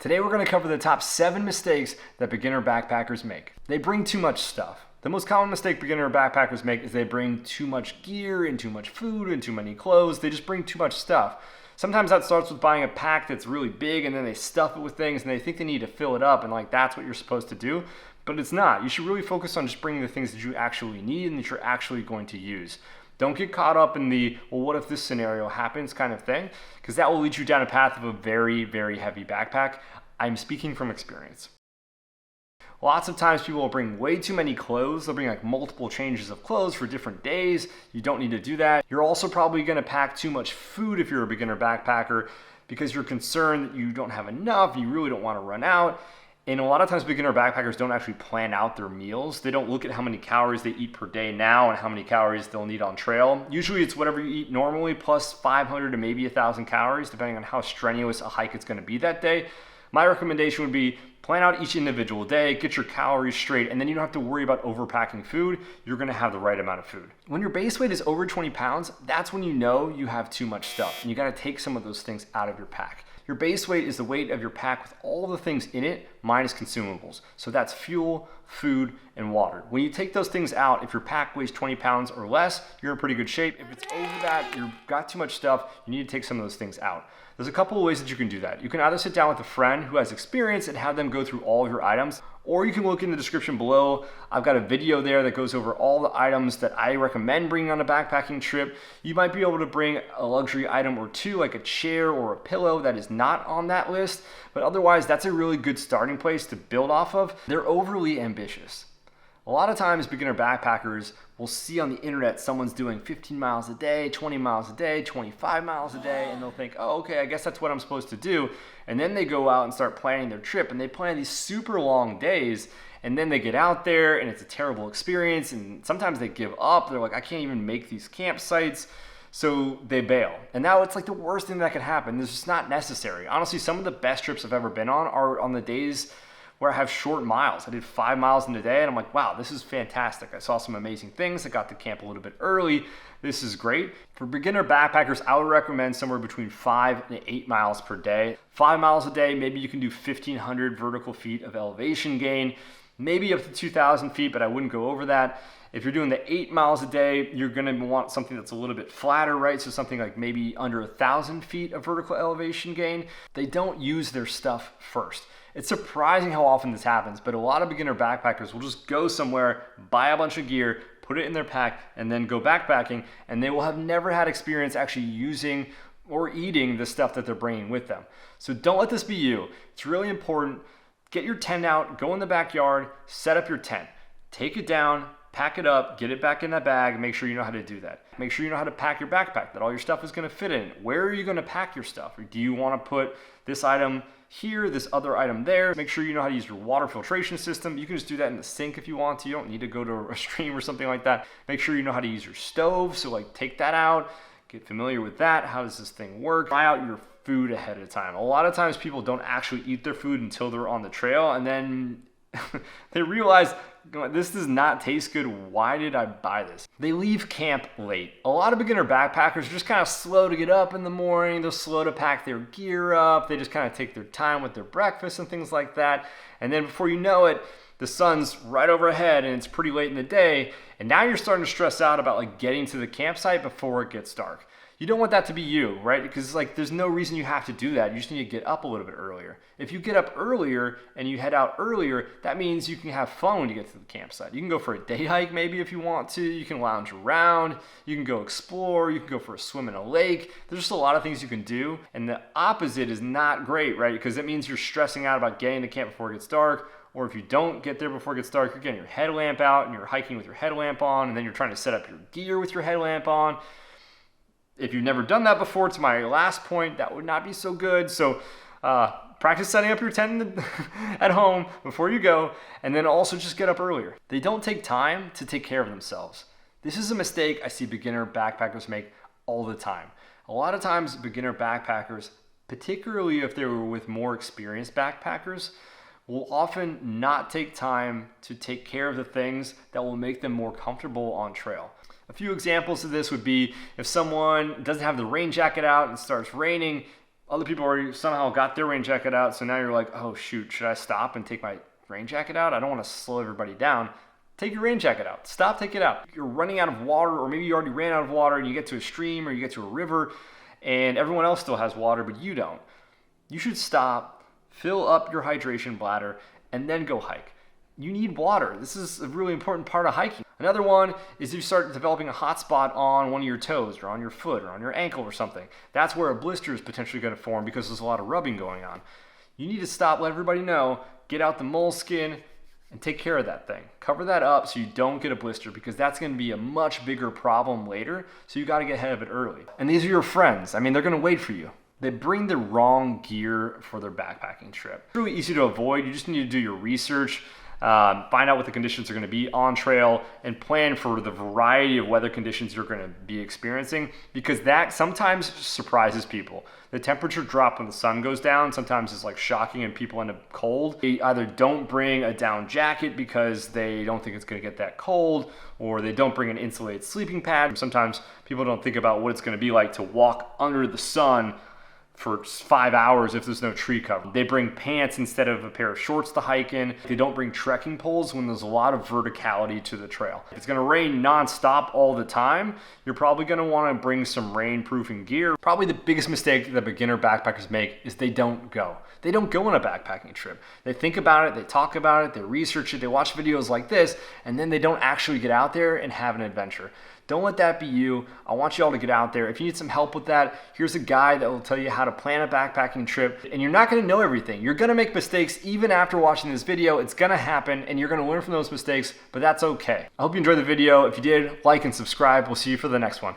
Today we're going to cover the top 7 mistakes that beginner backpackers make. They bring too much stuff. The most common mistake beginner backpackers make is they bring too much gear and too much food and too many clothes. They just bring too much stuff. Sometimes that starts with buying a pack that's really big and then they stuff it with things and they think they need to fill it up and that's what you're supposed to do. But it's not. You should really focus on just bringing the things that you actually need and that you're actually going to use. Don't get caught up in the, well, what if this scenario happens kind of thing, because that will lead you down a path of a very, very heavy backpack. I'm speaking from experience. Lots of times people will bring way too many clothes. They'll bring multiple changes of clothes for different days. You don't need to do that. You're also probably going to pack too much food if you're a beginner backpacker because you're concerned that you don't have enough. You really don't want to run out. And a lot of times beginner backpackers don't actually plan out their meals. They don't look at how many calories they eat per day now and how many calories they'll need on trail. Usually it's whatever you eat normally plus 500 to maybe 1,000 calories depending on how strenuous a hike it's going to be that day. My recommendation would be plan out each individual day, get your calories straight, and then you don't have to worry about overpacking food. You're gonna have the right amount of food. When your base weight is over 20 pounds, that's when you know you have too much stuff and you gotta take some of those things out of your pack. Your base weight is the weight of your pack with all the things in it minus consumables. So that's fuel, food, and water. When you take those things out, if your pack weighs 20 pounds or less, you're in pretty good shape. If it's over that, you've got too much stuff, you need to take some of those things out. There's a couple of ways that you can do that. You can either sit down with a friend who has experience and have them go through all of your items, or you can look in the description below. I've got a video there that goes over all the items that I recommend bringing on a backpacking trip. You might be able to bring a luxury item or two, like a chair or a pillow that is not on that list, but otherwise that's a really good starting place to build off of. They're overly ambitious. A lot of times beginner backpackers will see on the internet someone's doing 15 miles a day, 20 miles a day, 25 miles a day, and they'll think, oh, okay, I guess that's what I'm supposed to do. And then they go out and start planning their trip, and they plan these super long days, and then they get out there, and it's a terrible experience, and sometimes they give up. They're like, I can't even make these campsites, so they bail. And now it's the worst thing that could happen. It's just not necessary. Honestly, some of the best trips I've ever been on are on the days where I have short miles. I did 5 miles in a day and I'm like, wow, this is fantastic. I saw some amazing things. I got to camp a little bit early. This is great. For beginner backpackers, I would recommend somewhere between 5 and 8 miles per day. 5 miles a day, maybe you can do 1,500 vertical feet of elevation gain, maybe up to 2,000 feet, but I wouldn't go over that. If you're doing the 8 miles a day, you're gonna want something that's a little bit flatter, right? So something like maybe under 1,000 feet of vertical elevation gain. They don't use their stuff first. It's surprising how often this happens, but a lot of beginner backpackers will just go somewhere, buy a bunch of gear, put it in their pack, and then go backpacking, and they will have never had experience actually using or eating the stuff that they're bringing with them. So don't let this be you. It's really important. Get your tent out, go in the backyard, set up your tent, take it down, pack it up, get it back in that bag, make sure you know how to do that. Make sure you know how to pack your backpack, that all your stuff is gonna fit in. Where are you gonna pack your stuff? Or do you wanna put this item here, this other item there? Make sure you know how to use your water filtration system. You can just do that in the sink if you want to. You don't need to go to a stream or something like that. Make sure you know how to use your stove. So take that out, get familiar with that. How does this thing work? Try out your food ahead of time. A lot of times people don't actually eat their food until they're on the trail, and then they realize, this does not taste good. Why did I buy this? They leave camp late. A lot of beginner backpackers are just kind of slow to get up in the morning. They're slow to pack their gear up. They just kind of take their time with their breakfast and things like that. And then before you know it, the sun's right overhead and it's pretty late in the day. And now you're starting to stress out about getting to the campsite before it gets dark. You don't want that to be you, right? Because there's no reason you have to do that. You just need to get up a little bit earlier. If you get up earlier and you head out earlier, that means you can have fun when you get to the campsite. You can go for a day hike maybe if you want to. You can lounge around. You can go explore. You can go for a swim in a lake. There's just a lot of things you can do. And the opposite is not great, right? Because it means you're stressing out about getting to camp before it gets dark. Or if you don't get there before it gets dark, you're getting your headlamp out and you're hiking with your headlamp on, and then you're trying to set up your gear with your headlamp on. If you've never done that before, to my last point, that would not be so good. So practice setting up your tent at home before you go, and then also just get up earlier. They don't take time to take care of themselves. This is a mistake I see beginner backpackers make all the time. A lot of times beginner backpackers, particularly if they were with more experienced backpackers, will often not take time to take care of the things that will make them more comfortable on trail. A few examples of this would be if someone doesn't have the rain jacket out and starts raining, Other people already somehow got their rain jacket out, so now you're like, oh shoot, should I stop and take my rain jacket out? I don't want to slow everybody down. Take your rain jacket out. Stop, take it out. You're running out of water, or maybe you already ran out of water and you get to a stream or you get to a river and everyone else still has water, but you don't. You should stop, fill up your hydration bladder, and then go hike. You need water. This is a really important part of hiking. Another one is if you start developing a hot spot on one of your toes or on your foot or on your ankle or something. That's where a blister is potentially going to form because there's a lot of rubbing going on. You need to stop, let everybody know, get out the moleskin and take care of that thing. Cover that up so you don't get a blister because that's going to be a much bigger problem later. So you got to get ahead of it early. And these are your friends. I mean, they're going to wait for you. They bring the wrong gear for their backpacking trip. It's really easy to avoid. You just need to do your research. Find out what the conditions are going to be on trail and plan for the variety of weather conditions you're going to be experiencing because that sometimes surprises people. The temperature drop when the sun goes down sometimes is like shocking and people end up cold. They either don't bring a down jacket because they don't think it's going to get that cold, or they don't bring an insulated sleeping pad. Sometimes people don't think about what it's going to be like to walk under the sun for 5 hours if there's no tree cover. They bring pants instead of a pair of shorts to hike in. They don't bring trekking poles when there's a lot of verticality to the trail. If it's gonna rain nonstop all the time, you're probably gonna wanna bring some rain-proofing gear. Probably the biggest mistake that beginner backpackers make is they don't go. They don't go on a backpacking trip. They think about it, they talk about it, they research it, they watch videos like this, and then they don't actually get out there and have an adventure. Don't let that be you. I want you all to get out there. If you need some help with that, here's a guide that will tell you how to plan a backpacking trip. And you're not gonna know everything. You're gonna make mistakes even after watching this video. It's gonna happen and you're gonna learn from those mistakes, but that's okay. I hope you enjoyed the video. If you did, like and subscribe. We'll see you for the next one.